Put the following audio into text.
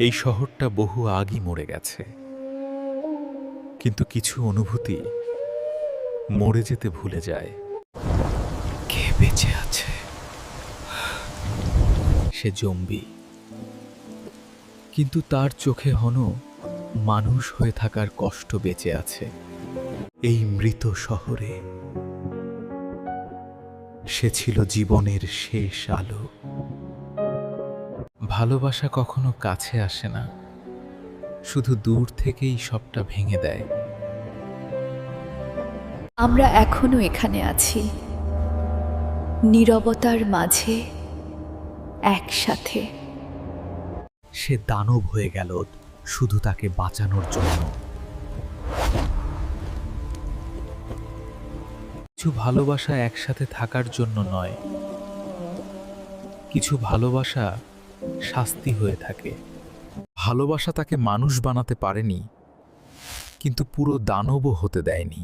এই শহরটা বহু আগেই মরে গেছে, কিন্তু কিছু অনুভূতি মরে যেতে ভুলে যায়। কে বেঁচে আছে? সে জম্বি, কিন্তু তার চোখে হনো মানুষ হয়ে থাকার কষ্ট বেঁচে আছে। এই মৃত শহরে সে ছিল জীবনের শেষ আলো। ভালোবাসা কখনো কাছে আসে না, শুধু দূর থেকেই সবটা ভেঙে দেয়। আমরা এখনো এখানে আছি, নীরবতার মাঝে একসাথে। সে দানব হয়ে গেল শুধু তাকে বাঁচানোর জন্য। কিছু ভালোবাসা একসাথে থাকার জন্য নয়, কিছু ভালোবাসা শাস্তি হয়ে থাকে। ভালোবাসা তাকে মানুষ বানাতে পারেনি, কিন্তু পুরো দানবও হতে দেয়নি।